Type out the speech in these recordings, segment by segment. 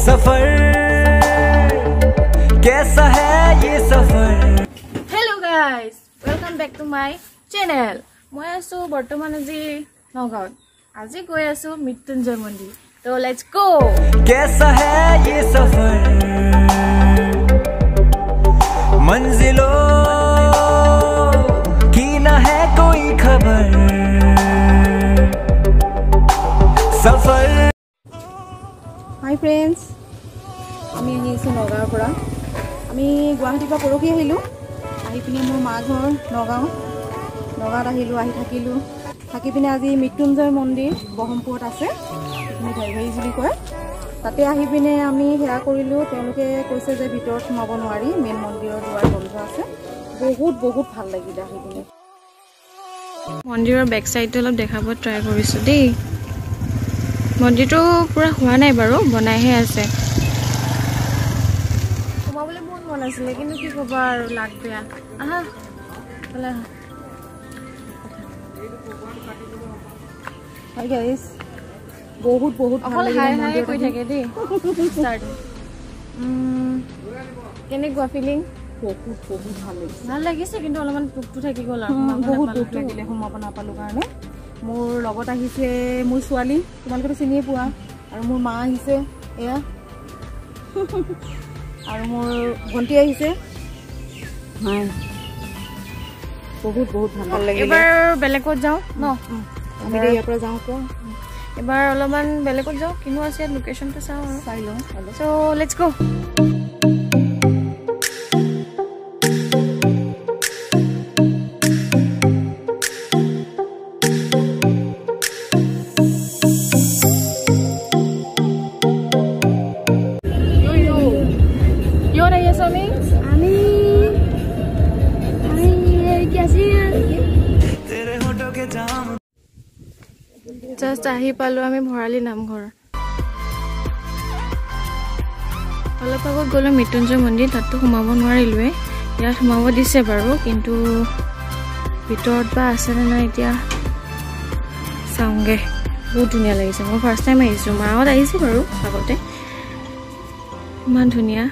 सफर कैसा है ये सफर। Hello guys, welcome back to my channel. मैं आसो बर्तमान আজি नगाँव। আজি गई आसो मृत्युंजय मंदिर। तो लेट्स गो। कैसा है ये सफर मंजिलों की ना है कोई खबर। सफर हाई फ्रेंड्स, आमी आहिছোঁ नगाঁৱৰ পৰা। আমি গুৱাহাটীৰ পৰা পৰহি আহিলোঁ। আহি পিনে মোৰ মা ঘৰ নগাঁৱত আহিলোঁ, আহি থাকিলোঁ। থাকি পিনে আজি মৃত্যুঞ্জয় মন্দিৰ ব্ৰহ্মপুৰত আছে, সেইখিনি ঢাইভাৰী বুলি কয়। তাতে আহি পিনে আমি সেয়া কৰিলোঁ। তেওঁলোকে কৈছে যে ভিতৰত সোমাব নোৱাৰি, মেইন মন্দিৰৰ দুৱাৰ বন্ধ আছে। বহুত ভাল লাগিলে আহি পিনে। মন্দিৰৰ বেক সাইডটো অলপ দেখাব ট্ৰাই কৰিছোঁ দেই। মন্দিৰটো পুৰা হোৱা নাই বাৰু, বনাইহে আছে। সোমাবলৈ বহুত মন আছিলে, কিন্তু কি ক'বা আৰু লাগ বেয়া। আহা ভালে আহা। হাই গাইজ, বহুত ভাল লাগিলে কৈ থাকে দেই। ষ্টাৰ্ট। কেনেকুৱা ফিলিং? বহুত ভাল লাগিছে, কিন্তু অলপমান টুকটো থাকি গ'ল আৰু বহুত দুখ লাগিলে সোমাব নাপালোঁ কাৰণে। মোৰ লগত আহিছে মোৰ ছোৱালী, তোমালোকেতো চিনিয়ে পোৱা, আৰু মোৰ মা আহিছে এয়া, আৰু মোৰ ভণ্টি আহিছে। বহুত ভাল লাগিলে। এবাৰ বেলেগত যাওঁ ন, আমি ইয়াৰ পৰা যাওঁ কোৱা। এবাৰ অলপমান বেলেগত যাওঁ, কিনো আছে ইয়াত লোকেশ্যনটো চাওঁ আৰু চাই লওঁ। চ' লেটছ গো। জাষ্ট আহি পালোঁ আমি ভৰালি নামঘৰ। অলপ আগত গ'লোঁ মৃত্যুঞ্জয় মন্দিৰ, তাততো সোমাব নোৱাৰিলোৱে। ইয়াত সোমাব দিছে বাৰু, কিন্তু ভিতৰত বা আছেনে নাই এতিয়া চাওঁগৈ। বহুত ধুনীয়া লাগিছে। মই ফাৰ্ষ্ট টাইম আহিছোঁ, মাহঁত আহিছে বাৰু আগতে। ইমান ধুনীয়া।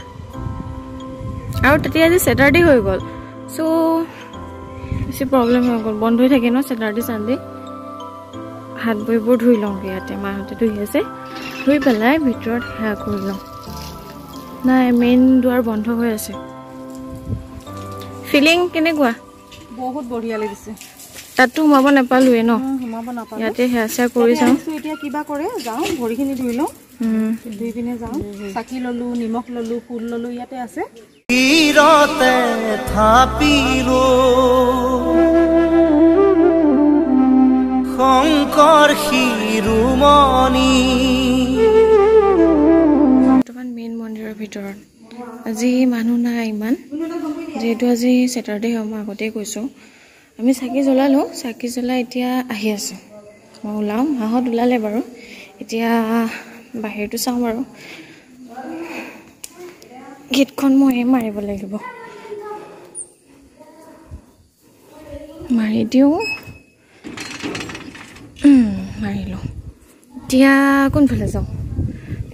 আৰু তেতিয়া আজি ছেটাৰডে হৈ গ'ল, চ' বেছি প্ৰব্লেম হৈ গ'ল। বন্ধ হৈ থাকে ন ছেটাৰডে চানডে। হাত বৈবোৰ ধুই লওঁগৈ ইয়াতে, মাহঁতে ধুই আছে। ধুই পেলাই ভিতৰত সেৱা কৰি লওঁ। নাই, মেইন দুৱাৰ বন্ধ হৈ আছে। ফিলিং কেনেকুৱা? বহুত বঢ়িয়া লাগিছে। তাততো সোমাব নাপালোৱে ন, সোমাব নাপালোঁ। ইয়াতে সেৱা চেৱা কৰি যাওঁ। এতিয়া কিবা কৰে যাওঁ, ভৰিখিনি ধুই লওঁ, ধুই পিনে যাওঁ। চাকি ল'লোঁ, নিমখ ল'লোঁ, ফুল ল'লোঁ, ইয়াতে আছে। শংকৰ শিৰোমণি। বৰ্তমান মেইন মন্দিৰৰ ভিতৰত আজি মানুহ নাই ইমান, যিহেতু আজি ছেটাৰডে হয়। মই আগতেই কৈছোঁ। আমি চাকি জ্বলালোঁ, চাকি জ্বলাই এতিয়া আহি আছোঁ। মই ওলাওঁ, মাহঁত ওলালে বাৰু। এতিয়া বাহিৰটো চাওঁ বাৰু। গেটখন মই মাৰিব লাগিব, মাৰি দিওঁ। মাৰিলোঁ। এতিয়া কোনফালে যাওঁ?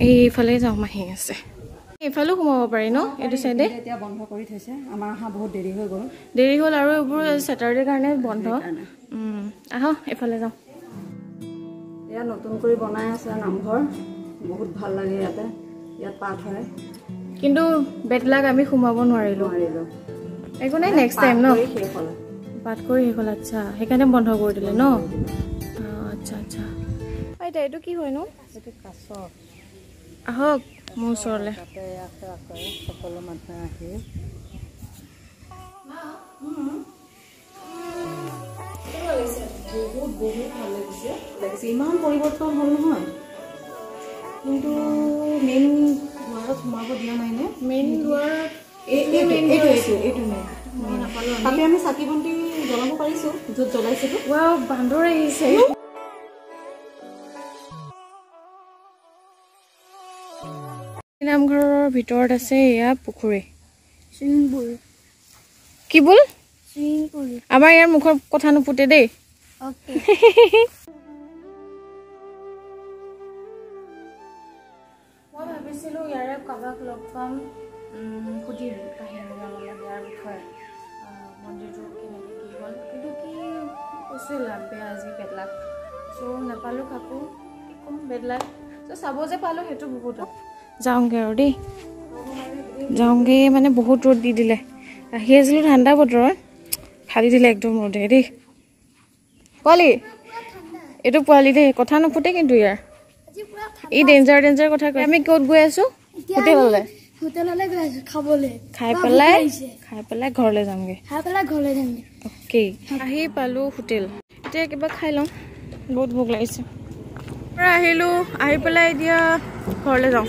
এইফালে যাওঁ, মাহী আছে। এইফালেও সোমাব পাৰি ন এইটো চাইডে? এতিয়া বন্ধ কৰি থৈছে, আমাৰ অহা বহুত দেৰি হৈ গ'ল। আৰু এইবোৰ ছেটাৰডে কাৰণে বন্ধ। আহ এইফালে যাওঁ। এয়া নতুন কৰি বনাই আছে নামঘৰ, বহুত ভাল লাগে ইয়াতে। ইয়াত পাঠ হয়, কিন্তু বেড লাগ আমি সোমাব নোৱাৰিলোঁ। একো নাই, নেক্সট টাইম ন। পাঠ কৰি শেষ হ'ল। আচ্ছা, সেইকাৰণে বন্ধ কৰি দিলে ন। আচ্ছা। এতিয়া এইটো কি হয়নো? আহক মোৰ ওচৰলৈ। সকলো মানুহে আহি বহুত ভাল লাগিছে। ইমান পৰিৱৰ্তন হ'ল নহয়, কিন্তু মেইন দুৱাৰত সোমাব দিয়া নাই নে? মেইন দুৱাৰ এইটো মেইন। তাতে আমি চাকি বন্তি জ্বলাব পাৰিছোঁ, য'ত জ্বলাইছিলোঁ। বান্দৰ আহিছে। নামঘৰৰ ভিতৰত আছে এয়া পুখুৰী। কি বোল? আমাৰ ইয়াৰ মুখৰ কথা নুফুটে দেই। মই ভাবিছিলোঁ ইয়াৰে কাৰোবাক লগ পাম সুধিম কাহিনীবিলাক ইয়াৰ বিষয়ে মন্দিৰটো কেনেকৈ কি হ'ল কিন্তু কি কৈছোঁ লাভ বেয়া আজি বেড লাক চ' নাপালোঁ কাকো কি ক'ম বেড লাক চ' চাব যে পালোঁ সেইটো বহুত যাওঁগৈ আৰু দেই যাওঁগৈ মানে বহুত ৰ'দ দি দিলে আহি আছিলোঁ ঠাণ্ডা বতৰত ফালি দিলে একদম ৰ'দে দেই পোৱালি এইটো পোৱালি দেই কথা নুফুটে কিন্তু ইয়াৰ ই ডেঞ্জাৰ কথা কয় আমি ক'ত গৈ আছোঁ হোটেললৈ খাই পেলাই ঘৰলৈ যামগৈ অ'কে আহি পালোঁ হোটেল এতিয়া কিবা খাই লওঁ বহুত ভোক লাগিছে আহিলোঁ আহি পেলাই এতিয়া ঘৰলৈ যাওঁ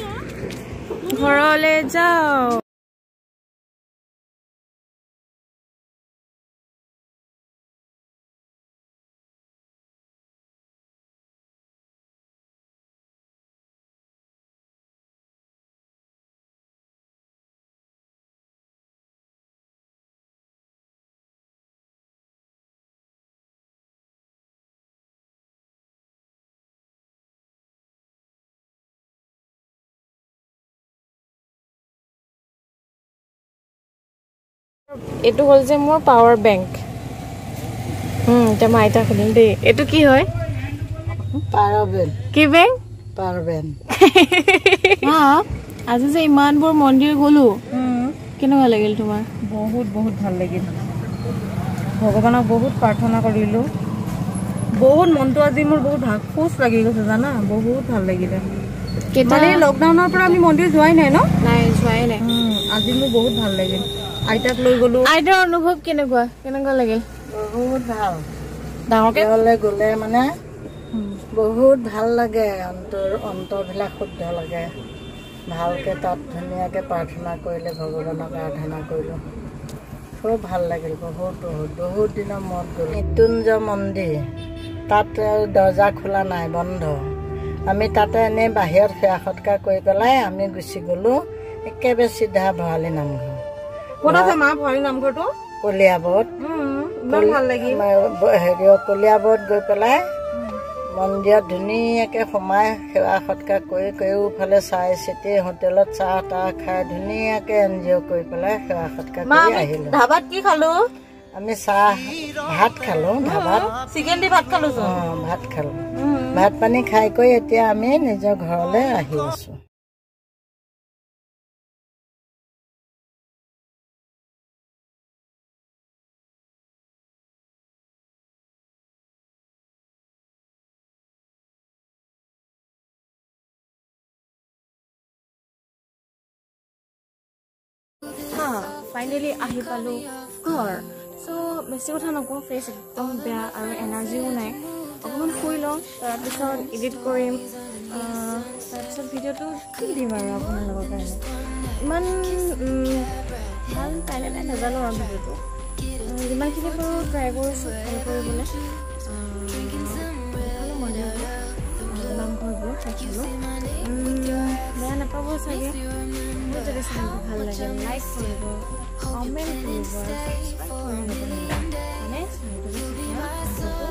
এইটো হ'ল যে মোৰ পাৱাৰ বেংক এতিয়া মই আইতা শুনিম দেই এইটো কি হয় কি বেংক আজি যে ইমানবোৰ মন্দিৰ গ'লো কেনেকুৱা লাগিল তোমাৰ বহুত ভাল লাগিল ভগৱানক বহুত প্ৰাৰ্থনা কৰিলোঁ বহুত মনটো আজি মোৰ বহুত খুচ লাগি গৈছে জানা বহুত ভাল লাগিলে মানে লকডাউনৰ পৰা আমি মন্দিৰ যোৱাই নাই যোৱাই নাই আজি মোৰ বহুত ভাল লাগিল আইতাক লৈ গ'লো আইতাৰ অনুভৱ কেনেকুৱা লাগিল বহুত ভাল ডাঙৰকে গ'লে মানে বহুত ভাল লাগে অন্তৰবিলাক শুদ্ধ লাগে ভালকৈ তাত ধুনীয়াকৈ প্ৰাৰ্থনা কৰিলে ভগৱানক আৰাধনা কৰিলোঁ খুব ভাল লাগিল বহুত দিনৰ মূৰত গ'লোঁ মৃত্যুঞ্জয় মন্দিৰ তাত দৰ্জা খোলা নাই বন্ধ আমি তাতে এনেই বাহিৰত সেৱা সৎকাৰ কৰি পেলাই আমি গুচি গ'লোঁ একেবাৰে চিধা ভৰালি নামঘৰ ক'ত আছে মা ভৰালি নামঘৰটো কলিয়াবৰত কলিয়াবৰত গৈ পেলাই মন্দিৰত ধুনীয়াকৈ সোমাই সেৱা সৎকাৰ কৰি কেওফালে চাই চিতি হোটেলত চাহ তাহ খাই ধুনীয়াকৈ এনজয় কৰি পেলাই সেৱা সৎকাৰ কৰি আহিলোঁ ধাবাত কি খালোঁ আমি ভাত খালোঁ ধাবাত চিকেন দি ভাত খালোঁ ভাত খালোঁ ভাত পানী খাই কৰি এতিয়া আমি নিজৰ ঘৰলৈ আহি আছোঁ ফাইনেলি আহি পালোঁ ঘৰ চ' বেছি কথা নকওঁ ফেচ একদম বেয়া আৰু এনাৰ্জিও নাই অকণমান শুই লওঁ তাৰপিছত এডিট কৰিম তাৰপিছত ভিডিঅ'টো কি দিম আৰু আপোনালোকৰ কাৰণে ইমান ভাল পাইনে নাই নাজানো আৰু ভিডিঅ'টো যিমানখিনি পাৰোঁ ট্ৰাই কৰিছোঁ ভাল কৰিবলৈ নামঘৰবোৰ থাকিলোঁ বেয়া নাপাব চাগে যদি চাইটো ভাল লাগে লাইক কৰিব কমেণ্ট কৰিব ছাবস্ক্ৰাইব কৰিব মানে চাইটো